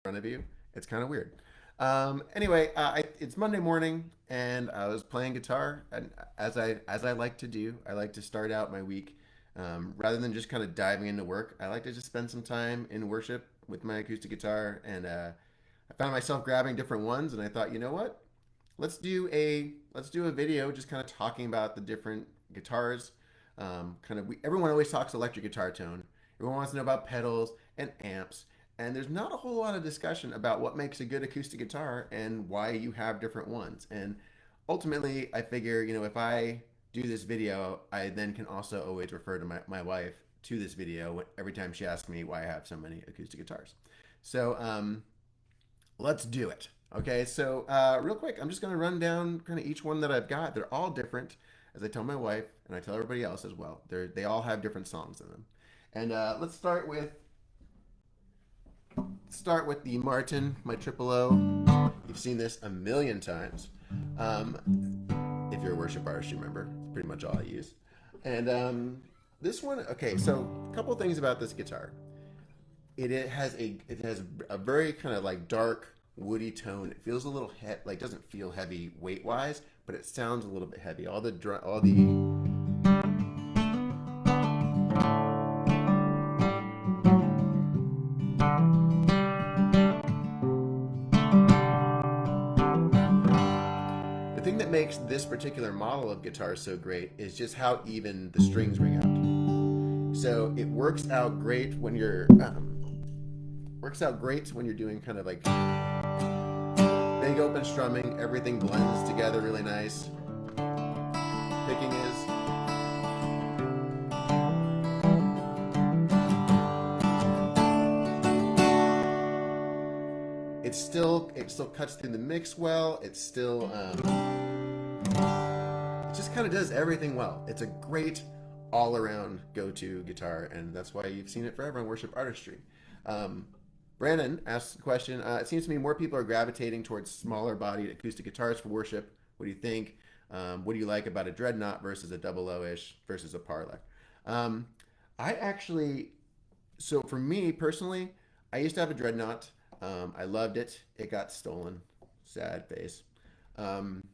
front of you. It's kind of weird. Anyway, it's Monday morning, and I was playing guitar. And as I like to do, I like to start out my week rather than just kind of diving into work. I like to just spend some time in worship with my acoustic guitar, and I found myself grabbing different ones, and I thought, you know what? Let's do a video just kind of talking about the different guitars. Everyone always talks electric guitar tone. Everyone wants to know about pedals and amps, and there's not a whole lot of discussion about what makes a good acoustic guitar and why you have different ones. And ultimately, I figure, if I do this video, I then can also always refer to my wife to this video every time she asks me why I have so many acoustic guitars. So let's do it. Okay, so real quick, I'm just going to run down kind of each one that I've got. They're all different, as I tell my wife and I tell everybody else as well. They all have different songs in them. And let's start with the Martin, my Triple O. You've seen this a million times. Um, if you're a worship artist, you remember. It's pretty much all I use. And this one, okay, so a couple things about this guitar. It has a very kind of like dark woody tone. It feels a little like doesn't feel heavy weight wise, but it sounds a little bit heavy. The thing that makes this particular model of guitar so great is just how even the strings ring out. So it works out great when you're doing kind of like big open strumming. Everything blends together really nice. Picking is it still cuts through the mix well. It just kind of does everything well. It's a great all around go to guitar, and that's why you've seen it forever on Worship Artistry. Um, Brandon asks the question. It seems to me more people are gravitating towards smaller bodied acoustic guitars for worship. What do you think? What do you like about a dreadnought versus a double O-ish versus a Parlor? Um, I actually, so for me personally, I used to have a dreadnought. I loved it. It got stolen. Sad face. Um,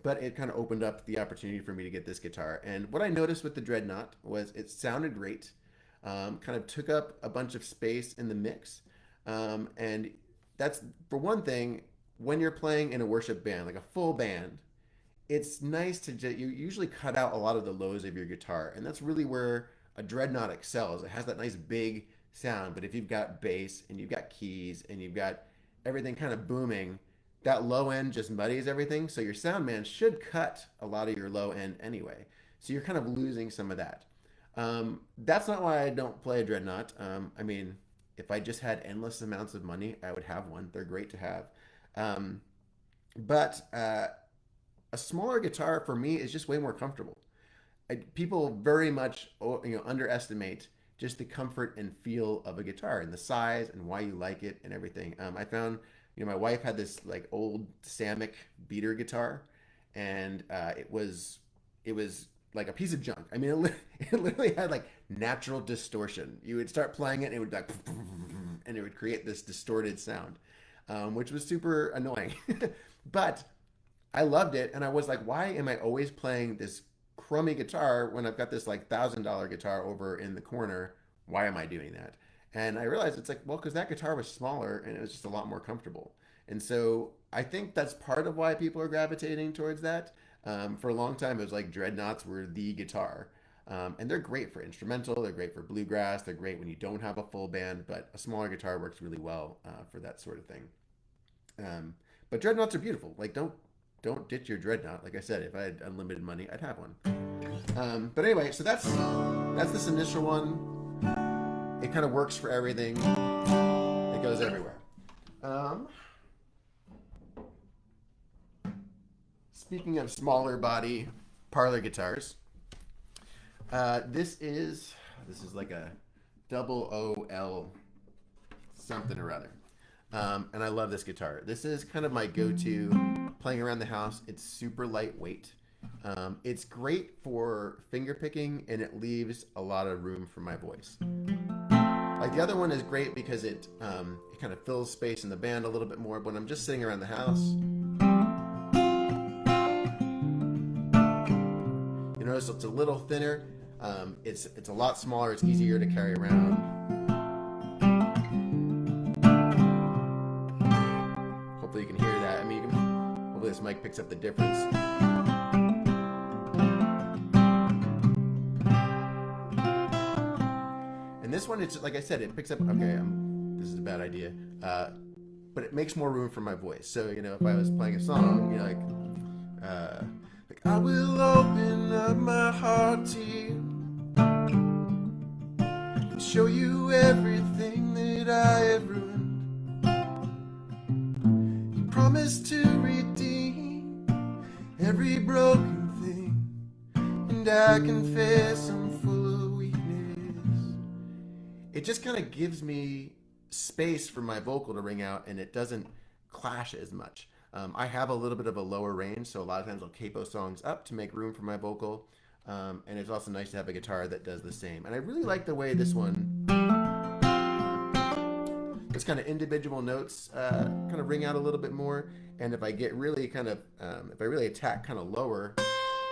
but it kind of opened up the opportunity for me to get this guitar. And what I noticed with the dreadnought was it sounded great. Kind of took up a bunch of space in the mix. And that's for one thing, when you're playing in a worship band, like a full band, it's nice you usually cut out a lot of the lows of your guitar, and that's really where a dreadnought excels. It has that nice big sound, but if you've got bass and you've got keys and you've got everything kind of booming, that low end just muddies everything. So your sound man should cut a lot of your low end anyway. So you're kind of losing some of that. That's not why I don't play a dreadnought. I mean, if I just had endless amounts of money, I would have one. They're great to have. Um, but a smaller guitar for me is just way more comfortable. People very much underestimate just the comfort and feel of a guitar and the size and why you like it and everything. I found my wife had this like old Samick beater guitar, and it was like a piece of junk. I mean, it literally had like natural distortion. You would start playing it, and it would like, and it would create this distorted sound, which was super annoying. But I loved it, and I was like, why am I always playing this crummy guitar when I've got this like $1,000 guitar over in the corner? Why am I doing that? And I realized it's like, well, because that guitar was smaller and it was just a lot more comfortable. And so I think that's part of why people are gravitating towards that. For a long time, it was like dreadnoughts were the guitar. And they're great for instrumental, they're great for bluegrass, they're great when you don't have a full band, but a smaller guitar works really well for that sort of thing. Um, but dreadnoughts are beautiful. Like, don't ditch your dreadnought. Like I said, if I had unlimited money, I'd have one. But anyway, so that's this initial one. It kind of works for everything. It goes everywhere. Um, Speaking of smaller body parlor guitars, this is like a double O L something or other. And I love this guitar. This is kind of my go-to playing around the house. It's super lightweight. It's great for finger picking, and it leaves a lot of room for my voice. Like the other one is great because it kind of fills space in the band a little bit more. But when I'm just sitting around the house, you notice it's a little thinner. It's a lot smaller. It's easier to carry around. Hopefully you can hear that. I mean, hopefully this mic picks up the difference. And this one, it's like I said, it picks up. Okay, this is a bad idea, but it makes more room for my voice. So you know, if I was playing a song, you know, like I will open up my heart to you, show you everything that I have ruined. You promised to redeem every broken thing, and I confess I'm full of weakness. It just kind of gives me space for my vocal to ring out, and it doesn't clash as much. I have a little bit of a lower range, so a lot of times I'll capo songs up to make room for my vocal. And it's also nice to have a guitar that does the same. And I really like the way this one, this kind of individual notes kind of ring out a little bit more. And if I get really kind of, if I really attack kind of lower,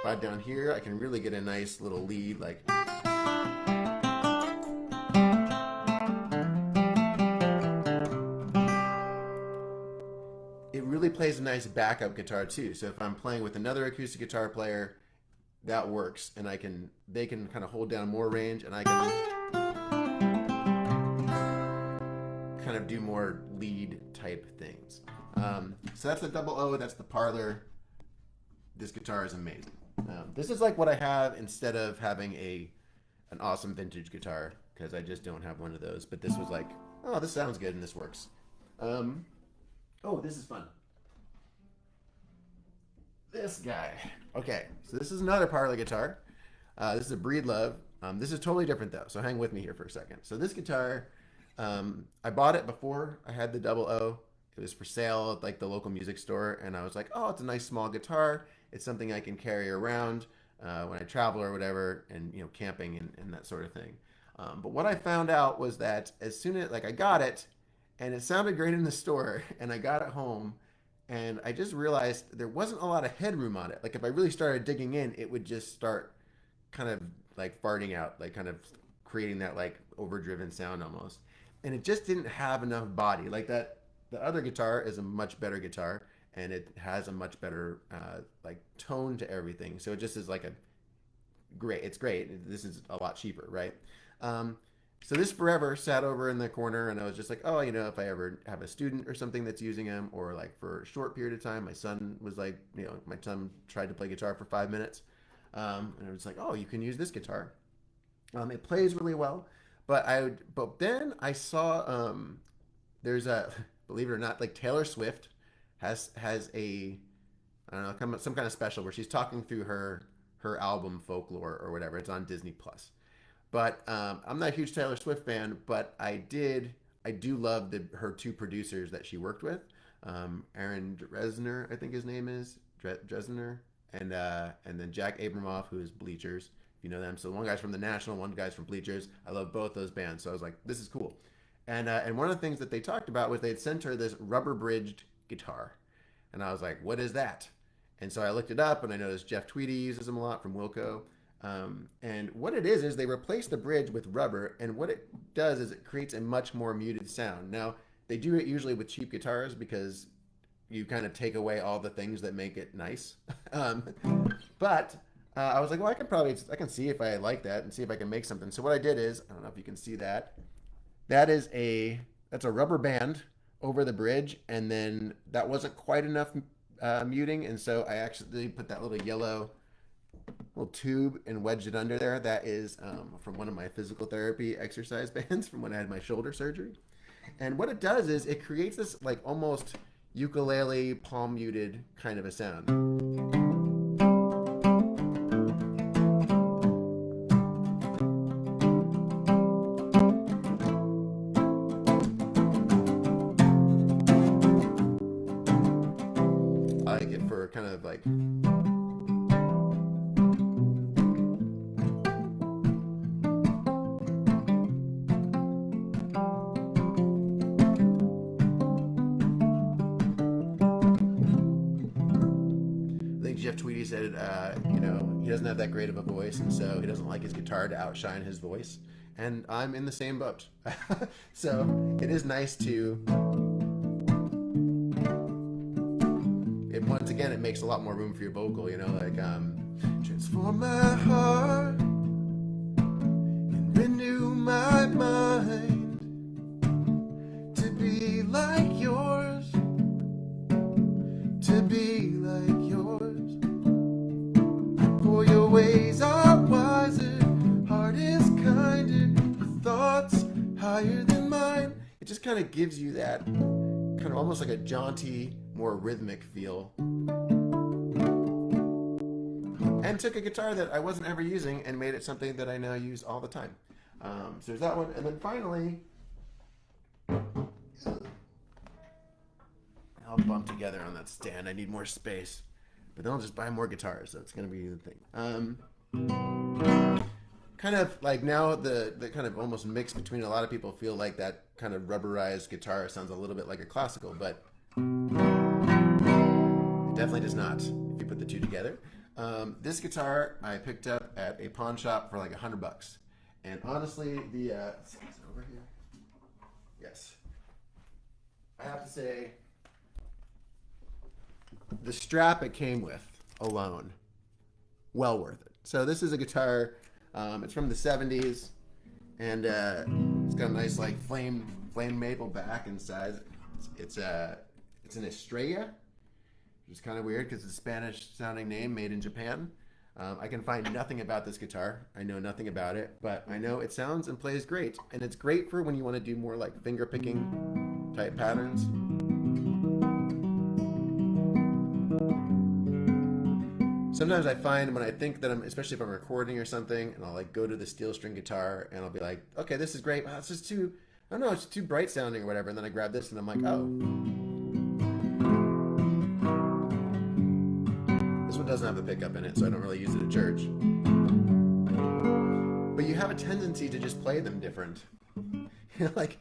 right down here, I can really get a nice little lead like. It really plays a nice backup guitar too. So if I'm playing with another acoustic guitar player, that works, and they can kind of hold down more range, and I can kind of do more lead type things. So that's the double O, that's the Parlor. This guitar is amazing. This is like what I have instead of having an awesome vintage guitar, because I just don't have one of those. But this was like, oh, this sounds good and this works. Oh, this is fun. This guy. Okay, so this is another Parlor guitar. This is a Breedlove. This is totally different though, so hang with me here for a second. So this guitar, I bought it before I had the double O. It was for sale at like the local music store, and I was like, oh, it's a nice small guitar. It's something I can carry around when I travel or whatever, and you know, camping and that sort of thing. But what I found out was that as soon as I got it, and it sounded great in the store, and I got it home, and I just realized there wasn't a lot of headroom on it. Like if I really started digging in, it would just start kind of like farting out, like kind of creating that like overdriven sound almost. And it just didn't have enough body. Like that, the other guitar is a much better guitar, and it has a much better like tone to everything. So it just is like it's great. This is a lot cheaper, right? So this forever sat over in the corner, and I was just like, oh, you know, if I ever have a student or something that's using them, or like for a short period of time, my son was like, you know, my son tried to play guitar for 5 minutes, and I was like, oh, you can use this guitar. It plays really well, but then I saw there's a, believe it or not, like Taylor Swift has a, I don't know, some kind of special where she's talking through her album Folklore or whatever. It's on Disney Plus. But I'm not a huge Taylor Swift fan, but I do love her two producers that she worked with, Aaron Dresner, I think his name is Dresner, and then Jack Abramoff, who is Bleachers, if you know them. So one guy's from the National, one guy's from Bleachers. I love both those bands, so I was like, this is cool. And one of the things that they talked about was they'd sent her this rubber bridged guitar, and I was like, what is that? And so I looked it up, and I noticed Jeff Tweedy uses them a lot from Wilco. And what it is they replace the bridge with rubber, and what it does is it creates a much more muted sound. Now, they do it usually with cheap guitars because you kind of take away all the things that make it nice. But I was like, well, I can see if I like that and see if I can make something. So what I did is, I don't know if you can see that. That's a rubber band over the bridge, and then that wasn't quite enough muting, and so I actually put that little yellow little tube and wedged it under there. That is from one of my physical therapy exercise bands from when I had my shoulder surgery. And what it does is it creates this like almost ukulele palm muted kind of a sound. I like it for kind of like Jeff Tweedy said, you know, he doesn't have that great of a voice, and so he doesn't like his guitar to outshine his voice. And I'm in the same boat. So it is nice to. Once again, it makes a lot more room for your vocal. You know, like transform my heart and renew my mind to be like yours, to be like yours. For your ways are wiser, heart is kinder, your thoughts higher than mine. It just kind of gives you that kind of almost like a jaunty, more rhythmic feel. And took a guitar that I wasn't ever using and made it something that I now use all the time. So there's that one. And then finally, I'll bump together on that stand. I need more space. But then I'll just buy more guitars. That's going to be the thing. Kind of like now the kind of almost mix between a lot of people feel like that kind of rubberized guitar sounds a little bit like a classical, but it definitely does not if you put the two together. This guitar I picked up at a pawn shop for like $100, and honestly, the let's see, is it over here? Yes, I have to say, the strap it came with alone, well worth it. So this is a guitar. It's from the '70s, and it's got a nice like flame maple back inside. It's an Estrella, which is kind of weird because it's a Spanish sounding name made in Japan. I can find nothing about this guitar. I know nothing about it, but I know it sounds and plays great. And it's great for when you want to do more like finger picking type patterns. Sometimes I find when I think that especially if I'm recording or something, and I'll like go to the steel string guitar and I'll be like, okay, this is great. Wow, it's just too, I don't know, it's too bright sounding or whatever. And then I grab this and I'm like, oh. This one doesn't have a pickup in it, so I don't really use it at church. But you have a tendency to just play them different. Like,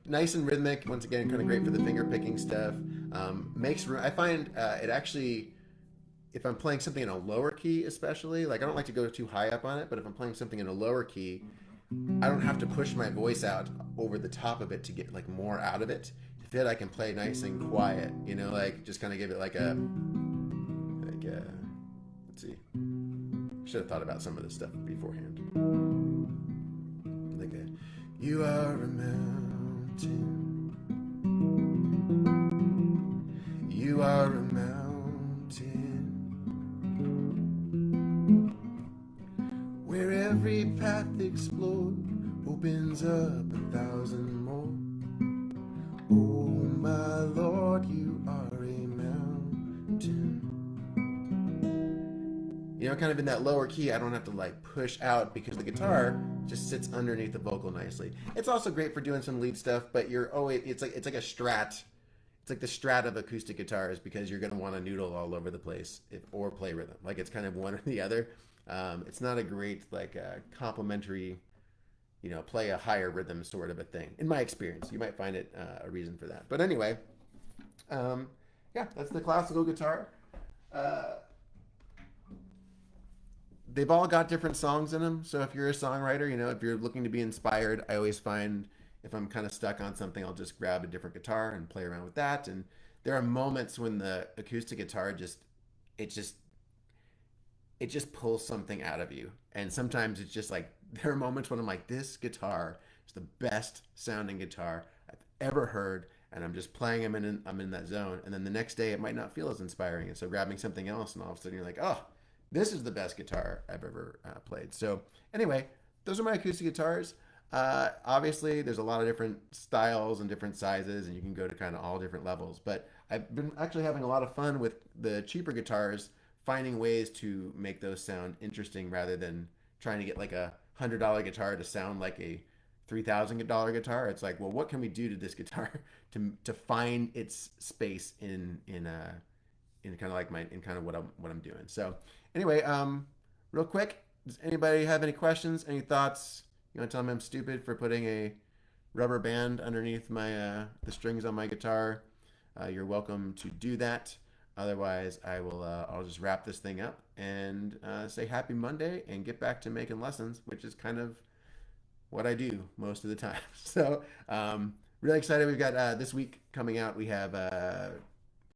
nice and rhythmic. Once again, kind of great for the finger picking stuff. Makes room. I find it actually, if I'm playing something in a lower key, especially, like I don't like to go too high up on it, but if I'm playing something in a lower key, I don't have to push my voice out over the top of it to get like more out of it. Instead, I can play nice and quiet. You know, like just kind of give it like a let's see. Should have thought about some of this stuff beforehand. Like you are a mountain. You are a mountain where every path explored opens up 1,000 more. Oh my Lord, you are a mountain. You know, kind of in that lower key, I don't have to like push out because the guitar just sits underneath the vocal nicely. It's also great for doing some lead stuff, but you're always it's like a strat. It's like the strat of acoustic guitars because you're going to want to noodle all over the place or play rhythm. Like it's kind of one or the other. It's not a great like complementary, you know, play a higher rhythm sort of a thing. In my experience, you might find it a reason for that. But anyway, yeah, that's the classical guitar. They've all got different songs in them. So if you're a songwriter, you know, if you're looking to be inspired, I always find if I'm kind of stuck on something, I'll just grab a different guitar and play around with that. And there are moments when the acoustic guitar just pulls something out of you. And sometimes it's just like, there are moments when I'm like, this guitar is the best sounding guitar I've ever heard. And I'm just playing them and I'm in that zone. And then the next day it might not feel as inspiring. And so grabbing something else and all of a sudden you're like, oh, this is the best guitar I've ever played. So anyway, those are my acoustic guitars. Obviously, there's a lot of different styles and different sizes, and you can go to kind of all different levels. But I've been actually having a lot of fun with the cheaper guitars, finding ways to make those sound interesting rather than trying to get like a $100 guitar to sound like a $3,000 guitar. It's like, well, what can we do to this guitar to find its space in kind of like what I'm doing. So anyway, real quick, does anybody have any questions, any thoughts? You want to tell me I'm stupid for putting a rubber band underneath my the strings on my guitar, you're welcome to do that. Otherwise, I'll just wrap this thing up and say happy Monday and get back to making lessons, which is kind of what I do most of the time. So really excited. We've got this week coming out. We have